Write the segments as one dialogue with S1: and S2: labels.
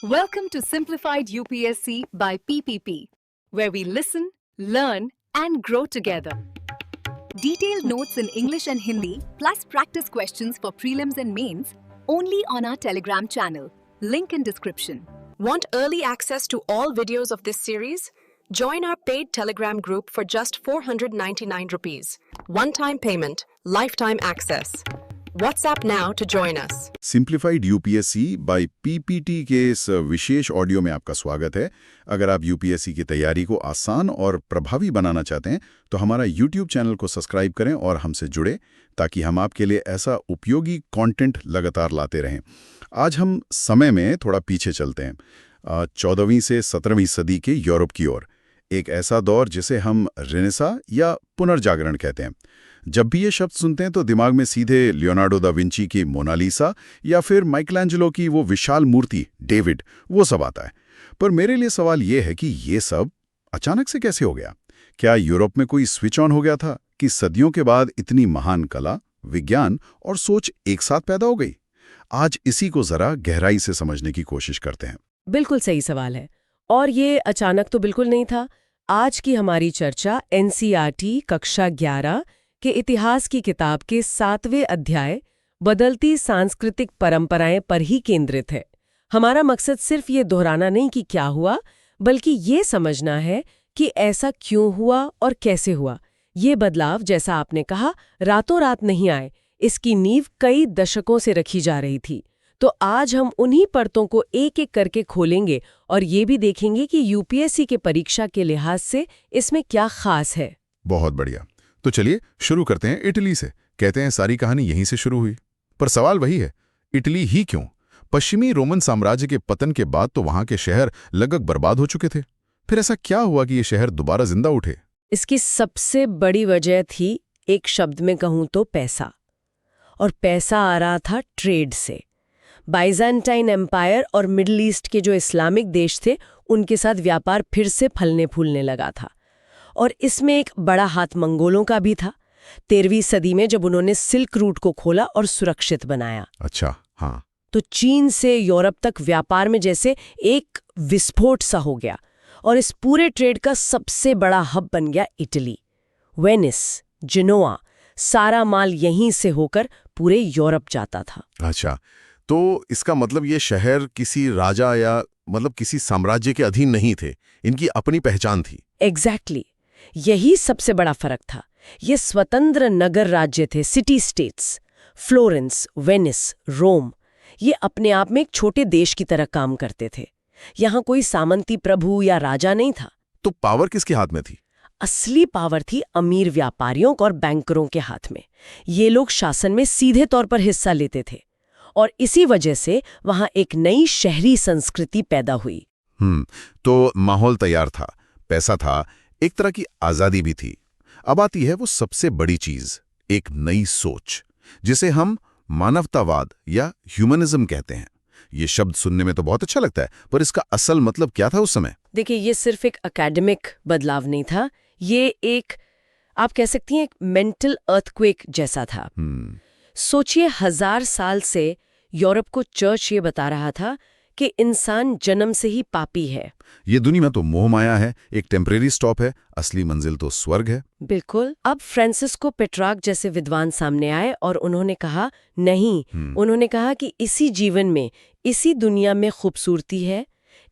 S1: Welcome to Simplified UPSC by PPP, where we listen, learn, and grow together. Detailed notes in English and Hindi, plus practice questions for prelims and mains, only on our Telegram channel. Link in description.
S2: Want early access to all videos of this series? Join our paid Telegram group for just 499 rupees. One-time payment, lifetime access. WhatsApp now to join us.
S3: Simplified UPSC by PPT के इस विशेष audio में आपका स्वागत है। अगर आप UPSC की तैयारी को आसान और प्रभावी बनाना चाहते हैं तो हमारा यूट्यूब चैनल को सब्सक्राइब करें और हमसे जुड़े, ताकि हम आपके लिए ऐसा उपयोगी कंटेंट लगातार लाते रहें। आज हम समय में थोड़ा पीछे चलते हैं, 14वीं से 17वीं सदी के यूरोप की ओर। एक ऐसा दौर जिसे हम रेनेसा या पुनर्जागरण कहते हैं। जब भी ये शब्द सुनते हैं तो दिमाग में सीधे लियोनार्डो दा विंची की मोनालिसा या फिर माइकलैंजेलो की वो विशाल मूर्ति डेविड, वो सब आता है। पर मेरे लिए सवाल ये है कि ये सब अचानक से कैसे हो गया? क्या यूरोप में कोई स्विच ऑन हो गया था कि सदियों के बाद इतनी महान कला, विज्ञान और सोच एक साथ पैदा हो गई? आज इसी को जरा गहराई से समझने की कोशिश करते हैं।
S4: बिल्कुल सही सवाल है, और ये अचानक तो बिल्कुल नहीं था। आज की हमारी चर्चा एनसीईआरटी कक्षा 11 के इतिहास की किताब के 7वें अध्याय बदलती सांस्कृतिक परंपराएं पर ही केंद्रित है। हमारा मकसद सिर्फ ये दोहराना नहीं कि क्या हुआ, बल्कि ये समझना है कि ऐसा क्यों हुआ और कैसे हुआ। ये बदलाव, जैसा आपने कहा, रातों रात नहीं आए। इसकी नींव कई दशकों से रखी जा रही थी। तो आज हम उन्हीं परतों को एक एक करके खोलेंगे और ये भी देखेंगे कि यूपीएससी के परीक्षा के लिहाज से इसमें क्या खास है।
S5: बहुत बढ़िया। तो चलिए शुरू करते हैं इटली से। कहते हैं सारी कहानी यहीं से शुरू हुई, पर सवाल वही है, इटली ही क्यों? पश्चिमी रोमन साम्राज्य के पतन के बाद तो वहां के शहर लगभग बर्बाद हो चुके थे। फिर ऐसा क्या हुआ कि ये शहर दोबारा जिंदा उठे?
S4: इसकी सबसे बड़ी वजह थी, एक शब्द में कहूं तो, पैसा। और पैसा आ रहा था ट्रेड से। बाइजेंटाइन एम्पायर और मिडिल ईस्ट के जो इस्लामिक देश थे, उनके साथ व्यापार फिर से फलने फूलने लगा था। और इसमें एक बड़ा हाथ मंगोलों का भी था, 13वीं सदी में, जब उन्होंने सिल्क रूट को खोला और सुरक्षित बनाया।
S5: अच्छा, हाँ।
S4: तो चीन से यूरोप तक व्यापार में जैसे एक विस्फोट सा हो गया, और इस पूरे ट्रेड का सबसे बड़ा हब बन गया इटली। वेनिस, जिनोआ, सारा माल यहीं से होकर पूरे यूरोप जाता था।
S5: अच्छा, तो इसका मतलब ये शहर किसी राजा या किसी साम्राज्य के अधीन नहीं थे, इनकी अपनी पहचान थी।
S4: एग्जैक्टली, यही सबसे बड़ा फर्क था। ये स्वतंत्र नगर राज्य थे, सिटी स्टेट्स। फ्लोरेंस, वेनिस, रोम, ये अपने आप में एक छोटे देश की तरह काम करते थे। यहाँ कोई सामंती प्रभु या राजा नहीं था।
S5: तो पावर किसके हाथ में थी?
S4: असली पावर थी अमीर व्यापारियों और बैंकरों के हाथ में। ये लोग शासन में सीधे तौर पर हिस्सा लेते थे, और इसी वजह से वहां एक नई शहरी संस्कृति पैदा हुई।
S5: तो माहौल तैयार था, पैसा था, एक तरह की आजादी भी थी। अब आती है वो सबसे बड़ी चीज, एक नई सोच, जिसे हम मानवतावाद या ह्यूमनिज्म कहते हैं। ये शब्द सुनने में तो बहुत अच्छा लगता है, पर इसका असल मतलब क्या था उस समय?
S4: देखिए, ये सिर्फ एक एकेडमिक बदलाव नहीं था, ये एक, आप कह सकती हैं, एक मेंटल अर्थक्वेक जैसा था। सोचिए, 1000 साल से यूरोप को चर्च ये बता रहा था कि इंसान जन्म से ही पापी है।
S5: ये दुनिया तो मोह माया है, एक टेम्परेरी स्टॉप है, असली मंजिल तो स्वर्ग है।
S4: बिल्कुल। अब फ्रांसिस्को पेट्रार्क जैसे विद्वान सामने आए और उन्होंने कहा, नहीं, उन्होंने कहा कि इसी जीवन में, इसी दुनिया में खूबसूरती है,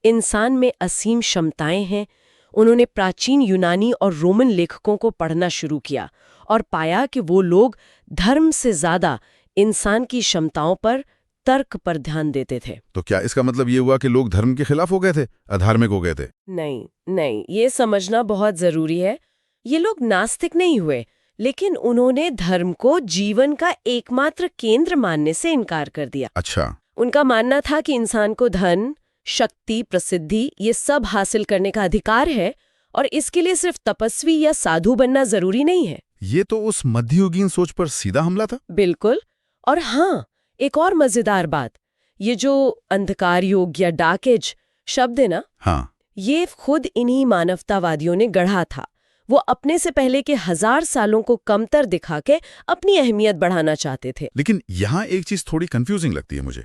S4: इंसान में असीम क्षमताएं हैं। उन्होंने प्राचीन यूनानी और रोमन लेखकों को पढ़ना शुरू किया और पाया कि वो लोग धर्म से ज्यादा इंसान की क्षमताओं पर, तर्क पर ध्यान देते थे।
S5: तो क्या इसका मतलब ये हुआ कि लोग धर्म के खिलाफ हो गए थे, अधार्मिक हो गए थे?
S4: नहीं, ये समझना बहुत जरूरी है। ये लोग नास्तिक नहीं हुए, लेकिन उन्होंने धर्म को जीवन का एकमात्र केंद्र मानने से इनकार कर दिया।
S5: अच्छा।
S4: उनका मानना था कि इंसान को धन, शक्ति, प्रसिद्धि, ये सब हासिल करने का अधिकार है, और इसके लिए सिर्फ तपस्वी या साधु बनना जरूरी नहीं है।
S5: ये तो उस मध्ययुगीन सोच पर सीधा हमला था।
S4: बिल्कुल। और हाँ, एक और मजेदार बात, ये जो अंधकार युग या डार्क एज शब्द है ना,
S5: हाँ,
S4: ये खुद इन्हीं मानवतावादियों ने गढ़ा था। वो अपने से पहले के 1000 सालों को कमतर दिखा के अपनी अहमियत बढ़ाना चाहते थे।
S5: लेकिन यहाँ एक चीज थोड़ी कंफ्यूजिंग लगती है मुझे।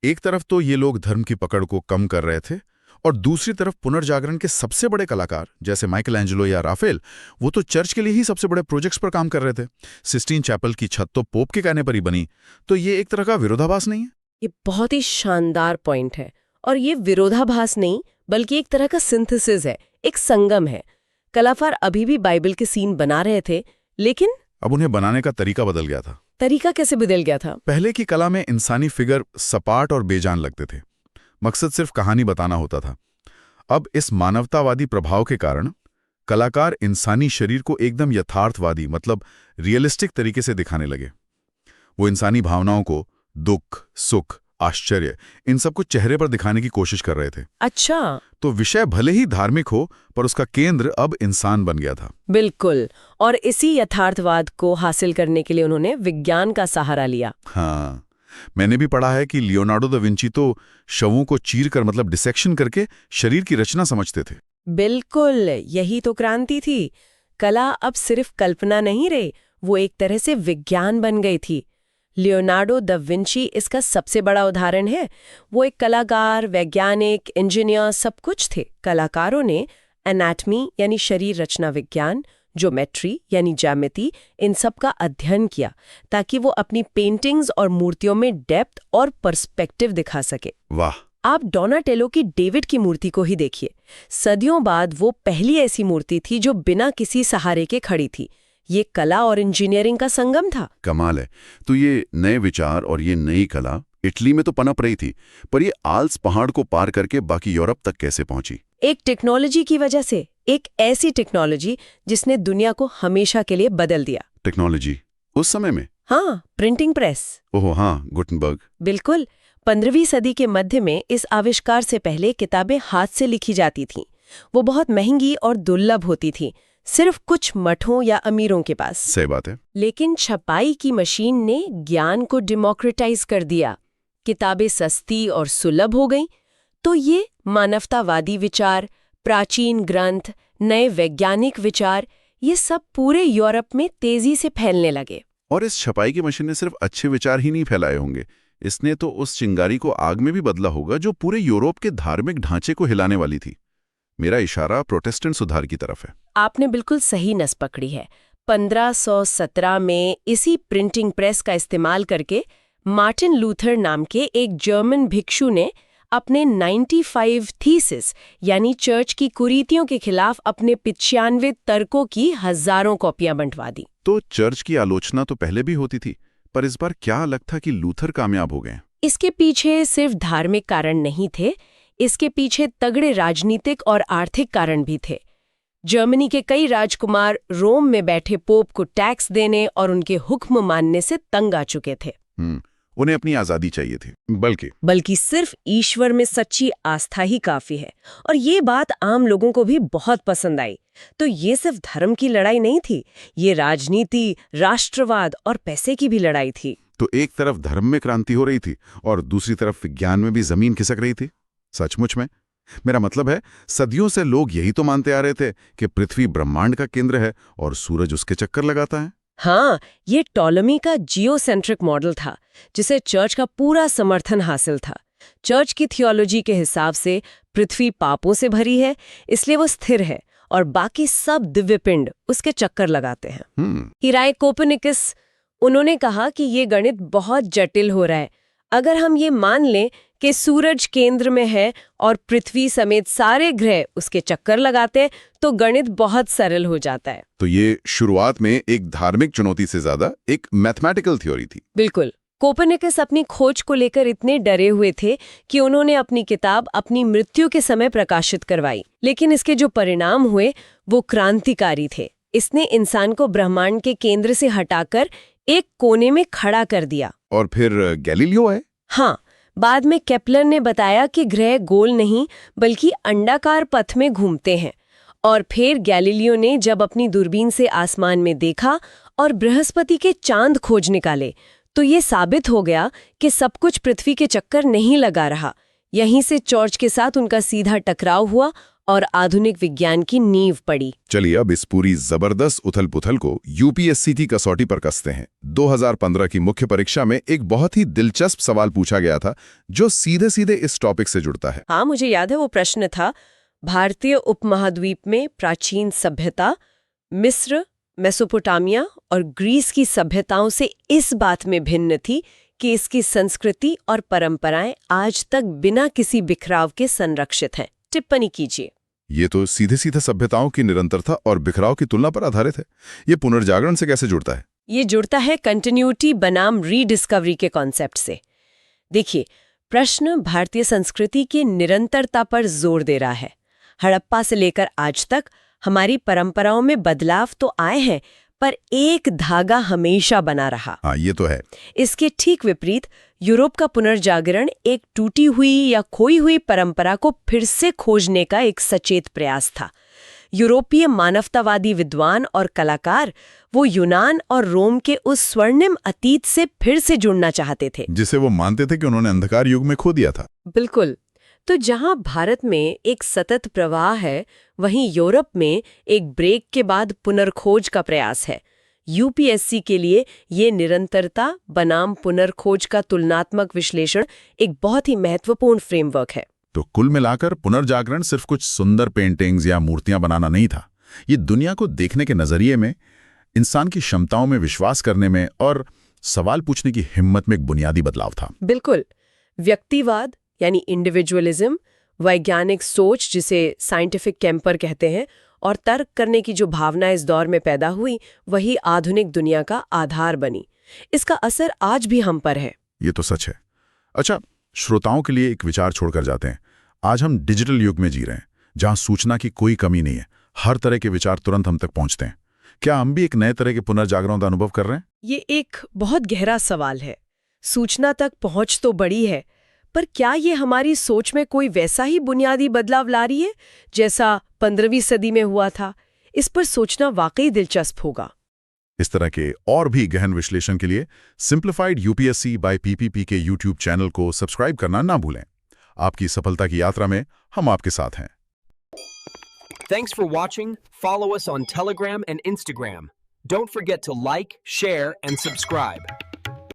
S3: एक तरफ तो ये लोग धर्म की पकड़ को कम कर रहे थे और दूसरी तरफ पुनर्जागरण के सबसे बड़े कलाकार जैसे माइकल एंजेलो या राफेल, वो तो चर्च के लिए ही सबसे बड़े प्रोजेक्ट्स पर काम कर रहे थे। सिस्टीन चैपल की छत तो पोप के कहने पर ही बनी। तो ये एक तरह का विरोधाभास नहीं है?
S4: ये बहुत ही शानदार पॉइंट है। और ये विरोधाभास नहीं बल्कि एक तरह का सिंथेसिस है, एक संगम है। कलाकार अभी भी बाइबल के सीन बना रहे थे, लेकिन
S3: अब उन्हें बनाने का तरीका बदल गया था।
S4: तरीका कैसे बदल गया था?
S3: पहले की कला में इंसानी फिगर सपाट और बेजान लगते थे, मकसद सिर्फ कहानी बताना होता था। अब इस मानवतावादी प्रभाव के कारण कलाकार इंसानी शरीर को एकदम यथार्थवादी मतलब रियलिस्टिक तरीके से दिखाने लगे। वो इंसानी भावनाओं को, दुख, सुख, आश्चर्य, इन सबको चेहरे पर दिखाने की कोशिश कर रहे थे।
S4: अच्छा,
S3: तो विषय भले ही धार्मिक हो पर उसका केंद्र अब इंसान बन गया था।
S4: बिल्कुल। और इसी यथार्थवाद को हासिल करने के लिए उन्होंने विज्ञान का सहारा लिया।
S3: हाँ, मैंने भी पढ़ा है कि लियोनार्डो दा विंची तो शवों को चीर कर मतलब डिसेक्शन करके शरीर की रचना समझते थे।
S4: बिल्कुल, यही तो क्रांति थी। कला अब सिर्फ कल्पना नहीं रही, वो एक तरह से विज्ञान बन गई थी। लियोनार्डो दा विंची इसका सबसे बड़ा उदाहरण है। वो एक कलाकार, वैज्ञानिक, इंजीनियर सब कुछ थे। कलाकारों ने एनाटमी यानी शरीर रचना विज्ञान, ज्योमेट्री यानी ज्यामिति, इन सब का अध्ययन किया ताकि वो अपनी पेंटिंग्स और मूर्तियों में डेप्थ और पर्सपेक्टिव दिखा सके।
S3: वाह!
S4: आप डोनाटेलो की डेविड की मूर्ति को ही देखिए। सदियों बाद वो पहली ऐसी मूर्ति थी जो बिना किसी सहारे के खड़ी थी। ये कला और इंजीनियरिंग का संगम था।
S5: कमाल है। तो ये नए विचार और ये नई कला इटली में तो पनप रही थी, पर ये आल्प्स पहाड़ को पार करके बाकी यूरोप तक कैसे पहुंची?
S4: एक टेक्नोलॉजी की वजह से, एक ऐसी टेक्नोलॉजी जिसने दुनिया को हमेशा के लिए बदल दिया।
S5: टेक्नोलॉजी उस समय में?
S4: हाँ, प्रिंटिंग प्रेस।
S5: ओह हाँ, गुटेनबर्ग।
S4: बिल्कुल। 15वीं सदी के मध्य में इस आविष्कार से पहले किताबें हाथ से लिखी जाती थीं। वो बहुत महंगी और दुर्लभ होती थी, सिर्फ कुछ मठों या अमीरों के पास।
S5: सही बात है।
S4: लेकिन छपाई की मशीन ने ज्ञान को डेमोक्रेटाइज कर दिया। किताबें सस्ती और सुलभ हो गईं। तो ये मानवतावादी विचार, प्राचीन ग्रंथ, नए वैज्ञानिक विचार, ये सब पूरे यूरोप में तेजी से फैलने लगे।
S5: और इस छपाई की मशीन ने सिर्फ अच्छे विचार ही नहीं फैलाए होंगे, इसने तो उस चिंगारी को आग में भी बदला होगा जो पूरे यूरोप के धार्मिक ढांचे को हिलाने वाली थी। मेरा इशारा प्रोटेस्टेंट सुधार की तरफ है।
S4: आपने बिल्कुल सही नस पकड़ी है। 1517 में इसी प्रिंटिंग प्रेस का इस्तेमाल करके मार्टिन लूथर नाम के एक जर्मन भिक्षु ने अपने 95 थीसिस यानी चर्च की कुरीतियों के खिलाफ अपने 95 तर्कों की हजारों कॉपियां बंटवा दी।
S5: तो चर्च की आलोचना तो पहले भी होती थी, पर इस बार क्या अलग था कि लूथर कामयाब हो गए?
S4: इसके पीछे सिर्फ धार्मिक कारण नहीं थे, इसके पीछे तगड़े राजनीतिक और आर्थिक कारण भी थे। जर्मनी के कई राजकुमार रोम में बैठे पोप को टैक्स देने और उनके हुक्म मानने से तंग आ चुके थे।
S5: उन्हें अपनी आजादी चाहिए थी, बल्कि
S4: सिर्फ ईश्वर में सच्ची आस्था ही काफी है। और ये बात आम लोगों को भी बहुत पसंद आई। तो ये सिर्फ धर्म की लड़ाई नहीं थी, ये राजनीति, राष्ट्रवाद और पैसे की भी लड़ाई थी।
S5: तो एक तरफ धर्म में क्रांति हो रही थी और दूसरी तरफ विज्ञान में भी जमीन खिसक रही थी। सचमुच में, मेरा मतलब है, सदियों से लोग यही तो मानते आ रहे थे कि पृथ्वी ब्रह्मांड का केंद्र है और सूरज उसके चक्कर लगाता है।
S4: हाँ, ये टॉलमी का जियोसेंट्रिक मॉडल था जिसे चर्च का पूरा समर्थन हासिल था। चर्च की थियोलॉजी के हिसाब से पृथ्वी पापों से भरी है, इसलिए वो स्थिर है और बाकी सब दिव्य पिंड उसके चक्कर लगाते हैं। हिराए कोपर्निकस, उन्होंने कहा कि ये गणित बहुत जटिल हो रहा है। अगर हम ये मान लें कि सूरज केंद्र में है और पृथ्वी समेत सारे ग्रह उसके चक्कर लगाते हैं तो गणित बहुत सरल हो जाता है।
S5: तो ये शुरुआत में एक धार्मिक चुनौती से ज्यादा एक मैथमेटिकल थ्योरी थी।
S4: बिल्कुल। कोपर्निकस अपनी खोज को लेकर इतने डरे हुए थे कि उन्होंने अपनी किताब अपनी मृत्यु के समय प्रकाशित करवाई। लेकिन इसके जो परिणाम हुए वो क्रांतिकारी थे। इसने इंसान को ब्रह्मांड के केंद्र से हटाकर एक कोने में खड़ा कर दिया।
S5: और फिर गैलीलियो है।
S4: हाँ, बाद में केपलर ने बताया कि ग्रह गोल नहीं बल्कि अंडाकार पथ में घूमते हैं। और फिर गैलीलियो ने जब अपनी दूरबीन से आसमान में देखा और बृहस्पति के चांद खोज निकाले तो ये साबित हो गया कि सब कुछ पृथ्वी के चक्कर नहीं लगा रहा। यहीं से चर्च के साथ उनका सीधा टकराव हुआ और आधुनिक विज्ञान की नींव पड़ी।
S3: चलिए अब इस पूरी जबरदस्त उथल-पुथल को यूपीएससी की कसौटी पर कसते हैं। 2015 की मुख्य परीक्षा में एक बहुत ही दिलचस्प सवाल पूछा गया था जो सीधे-सीधे इस टॉपिक से जुड़ता है।
S4: हाँ, मुझे याद है वो प्रश्न था, भारतीय उपमहाद्वीप में प्राचीन सभ्यता मिस्र, मेसोपोटामिया और ग्रीस की सभ्यताओं से इस बात में भिन्न थी कि इसकी संस्कृति और परंपराएं आज तक बिना किसी बिखराव के संरक्षित हैं। टिप्पणी कीजिए।
S3: ये तो सीधे-सीधे सभ्यताओं की निरंतरता और बिखराव की तुलना पर आधारित है। ये पुनर्जागरण से कैसे जुड़ता है?
S4: ये जुड़ता है कंटिन्यूटी बनाम रीडिस्कवरी के कॉन्सेप्ट से। देखिए, प्रश्न भारतीय संस्कृति की निरंतरता पर जोर दे रहा है। हड़प्पा से लेकर आज तक हमारी परंपराओं में बदलाव तो आए हैं, पर एक धागा हमेशा बना रहा।
S3: हाँ, ये तो है।
S4: इसके ठीक विपरीत यूरोप का पुनर्जागरण एक टूटी हुई या खोई हुई परंपरा को फिर से खोजने का एक सचेत प्रयास था। यूरोपीय मानवतावादी विद्वान और कलाकार वो यूनान और रोम के उस स्वर्णिम अतीत से फिर से जुड़ना चाहते थे,
S3: जिसे वो मानते थे कि उन्होंने अंधकार युग में खो दिया था।
S4: बिल्कुल। तो जहां भारत में एक सतत प्रवाह है, वहीं यूरोप में एक ब्रेक के बाद पुनर्खोज का प्रयास है। यूपीएससी के लिए ये निरंतरता बनाम पुनर्खोज का तुलनात्मक विश्लेषण एक बहुत ही महत्वपूर्ण फ्रेमवर्क है।
S3: तो कुल मिलाकर पुनर्जागरण सिर्फ कुछ सुंदर पेंटिंग्स या मूर्तियां बनाना नहीं था। ये दुनिया को देखने के नजरिए में, इंसान की क्षमताओं में विश्वास करने में और सवाल पूछने की हिम्मत में एक बुनियादी बदलाव था।
S4: बिल्कुल। व्यक्तिवाद यानी इंडिविजुअलिज्म, वैज्ञानिक सोच जिसे साइंटिफिक कैंपर कहते हैं, और तर्क करने की जो भावना इस दौर में पैदा हुई, वही आधुनिक दुनिया का आधार बनी। इसका असर आज भी हम पर है।
S3: ये तो सच है। अच्छा, श्रोताओं के लिए एक विचार छोड़कर जाते हैं। आज हम डिजिटल युग में जी रहे हैं, जहां सूचना की कोई कमी नहीं है। हर तरह के विचार तुरंत हम तक पहुंचते हैं। क्या हम भी एक नए तरह के पुनर्जागरण का अनुभव कर रहे हैं?
S4: ये एक बहुत गहरा सवाल है। सूचना तक पहुंच तो बड़ी है, पर क्या ये हमारी सोच में कोई वैसा ही बुनियादी बदलाव ला रही है जैसा 15वीं सदी में हुआ था? इस पर सोचना वाकई दिलचस्प होगा।
S3: इस तरह के और भी गहन विश्लेषण के लिए सिंप्लीफाइड यूपीएससी बाय पीपीपी के यूट्यूब चैनल को सब्सक्राइब करना ना भूलें। आपकी सफलता की यात्रा में हम आपके साथ हैं।
S6: Thanks for watching. Follow us on Telegram and Instagram. Don't forget to like, share, and subscribe.